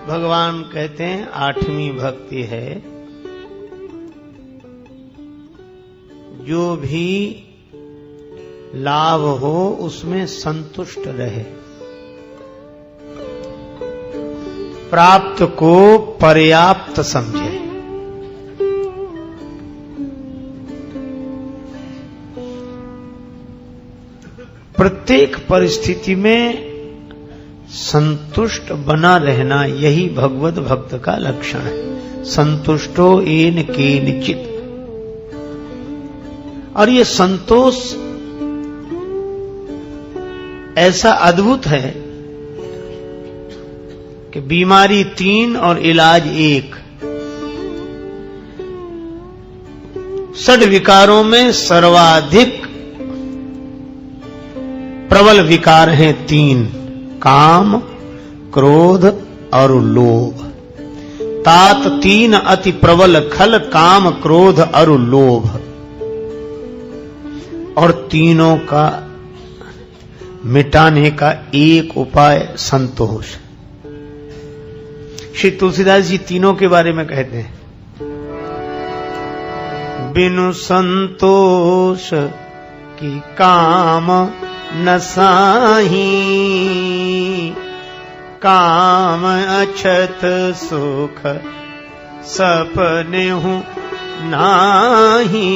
भगवान कहते हैं 8वीं भक्ति है, जो भी लाभ हो उसमें संतुष्ट रहे, प्राप्त को पर्याप्त समझे। प्रत्येक परिस्थिति में संतुष्ट बना रहना, यही भगवत भक्त का लक्षण है। संतुष्टो येन केनचित्। और ये संतोष ऐसा अद्भुत है कि बीमारी 3 और इलाज 1। षड विकारों में सर्वाधिक प्रबल विकार हैं 3, काम, क्रोध और लोभ। तात 3 अति प्रबल खल, काम, क्रोध और लोभ। और तीनों का मिटाने का एक उपाय संतोष। श्री तुलसीदास जी तीनों के बारे में कहते हैं, बिनु संतोष की काम न साही, काम अछत सुख सपने हूँ नाही।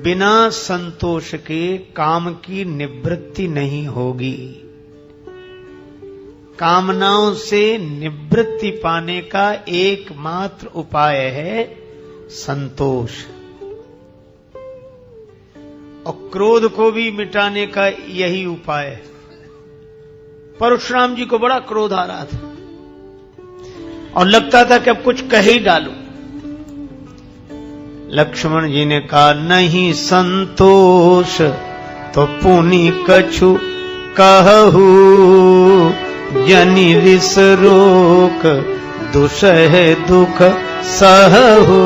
बिना संतोष के काम की निवृत्ति नहीं होगी। कामनाओं से निवृत्ति पाने का एकमात्र उपाय है संतोष। और क्रोध को भी मिटाने का यही उपाय है। परशुराम जी को बड़ा क्रोध आ रहा था और लगता था कि अब कुछ कह ही डालूं। लक्ष्मण जी ने कहा, नहीं संतोष तो पुनि कछु कहू, जनि रिस रोक दुसह दुख सहू।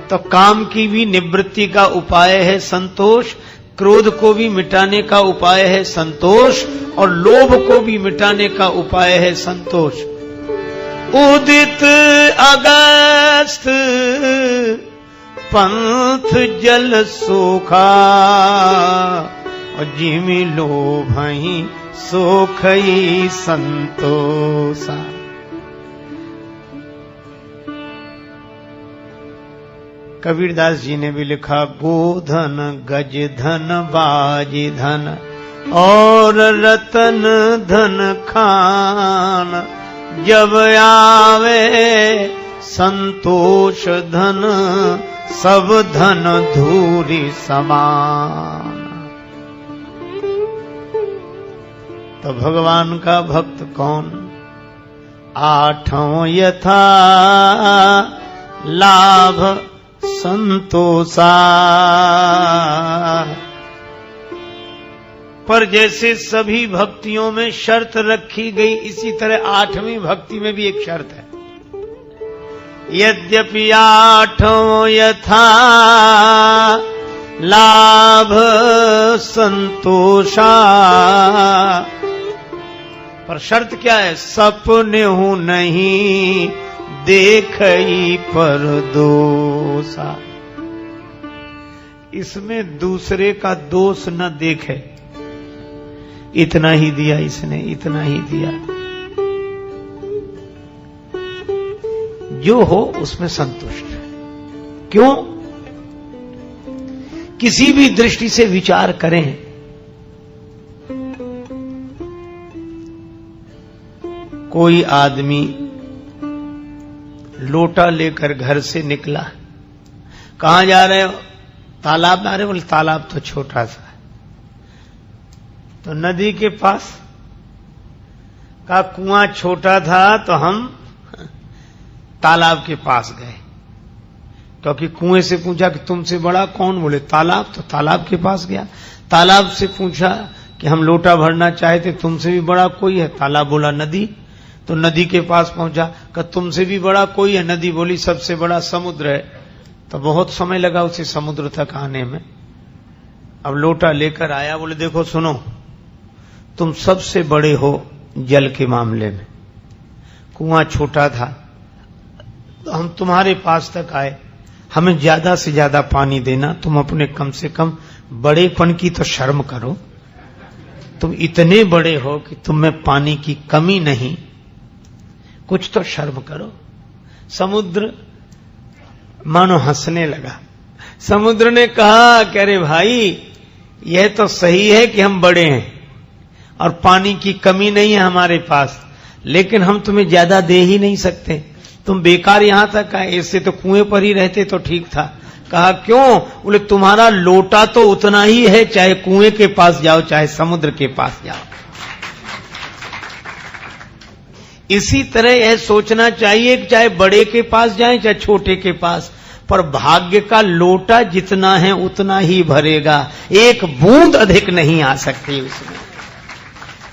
तो काम की भी निवृत्ति का उपाय है संतोष, क्रोध को भी मिटाने का उपाय है संतोष, और लोभ को भी मिटाने का उपाय है संतोष। उदित अगस्त पंथ जल सोखा, और जिमि लोभहि सोखई संतोषा। कबीरदास जी ने भी लिखा, गोधन गज धन बाजी धन और रतन धन खान, जब आवे संतोष धन सब धन धूरी समान। तो भगवान का भक्त कौन? 8 यथा लाभ संतोषा। पर जैसे सभी भक्तियों में शर्त रखी गई, इसी तरह 8वीं भक्ति में भी एक शर्त है। यद्यपि 8 यथा लाभ संतोषा, पर शर्त क्या है? सपने हूं नहीं देखई पर दोषा। इसमें दूसरे का दोष न देखे, इतना ही दिया इसने, इतना ही दिया। जो हो उसमें संतुष्ट है। क्यों? किसी भी दृष्टि से विचार करें, कोई आदमी लोटा लेकर घर से निकला, कहां जा रहे हो? तालाब जा रहे हो? बोले तालाब तो छोटा सा है। तो नदी के पास का कुआं छोटा था तो हम तालाब के पास गए, क्योंकि कुएं से पूछा कि तुमसे बड़ा कौन? बोले तालाब। तो तालाब के पास गया। तालाब से पूछा कि हम लोटा भरना चाहते, तुमसे भी बड़ा कोई है? तालाब बोला नदी। तो नदी के पास पहुंचा, कि तुमसे भी बड़ा कोई है? नदी बोली सबसे बड़ा समुद्र है। तो बहुत समय लगा उसे समुद्र तक आने में। अब लोटा लेकर आया, बोले देखो सुनो, तुम सबसे बड़े हो जल के मामले में, कुआं छोटा था तो हम तुम्हारे पास तक आए, हमें ज्यादा से ज्यादा पानी देना, तुम अपने कम से कम बड़ेपन की तो शर्म करो, तुम इतने बड़े हो कि तुम में पानी की कमी नहीं, कुछ तो शर्म करो। समुद्र मानो हंसने लगा। समुद्र ने कहा कि अरे भाई, यह तो सही है कि हम बड़े हैं और पानी की कमी नहीं है हमारे पास, लेकिन हम तुम्हें ज्यादा दे ही नहीं सकते, तुम बेकार यहां तक आए, इससे तो कुएं पर ही रहते तो ठीक था। कहा क्यों? बोले तुम्हारा लोटा तो उतना ही है, चाहे कुएं के पास जाओ चाहे समुद्र के पास जाओ। इसी तरह यह सोचना चाहिए कि चाहे बड़े के पास जाएं चाहे छोटे के पास, पर भाग्य का लोटा जितना है उतना ही भरेगा, एक बूंद अधिक नहीं आ सकती उसमें।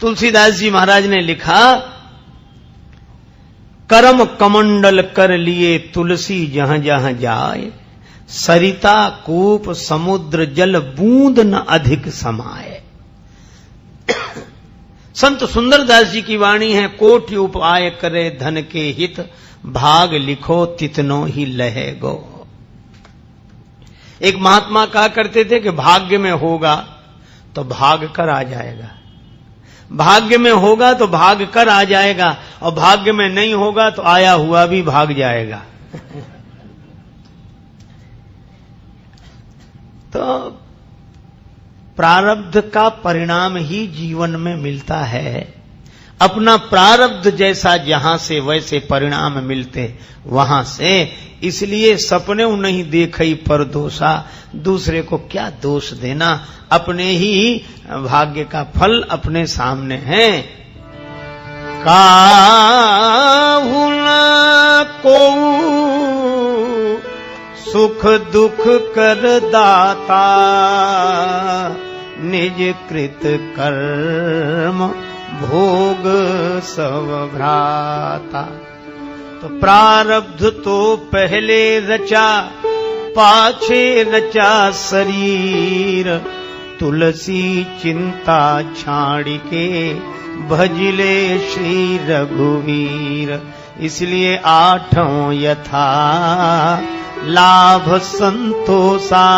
तुलसीदास जी महाराज ने लिखा, करम कमंडल कर लिए तुलसी जहां जहां जाए, सरिता कूप समुद्र जल बूंद न अधिक समाए। संत सुंदरदास जी की वाणी है, कोटि उपाय करे धन के हित, भाग लिखो तितनो ही लहे गो। एक महात्मा कहा करते थे कि भाग्य में होगा तो भाग कर आ जाएगा, भाग्य में होगा तो भाग कर आ जाएगा, और भाग्य में नहीं होगा तो आया हुआ भी भाग जाएगा। तो प्रारब्ध का परिणाम ही जीवन में मिलता है। अपना प्रारब्ध जैसा जहां से वैसे परिणाम मिलते वहां से। इसलिए सपने नहीं देखई पर दोषा, दूसरे को क्या दोष देना, अपने ही भाग्य का फल अपने सामने है। काहू न को सुख दुख कर दाता, निज कृत कर्म भोग सब भ्राता। तो प्रारब्ध तो पहले रचा, पाछे रचा शरीर, तुलसी चिंता छाड़ के भजले श्री रघुवीर। इसलिए आठों यथा लाभ संतोषा,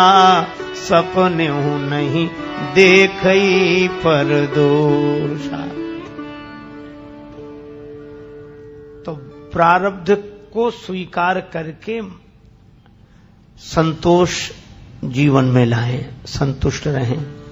सपने नहीं देखई पर दोषा। तो प्रारब्ध को स्वीकार करके संतोष जीवन में लाएं, संतुष्ट रहें।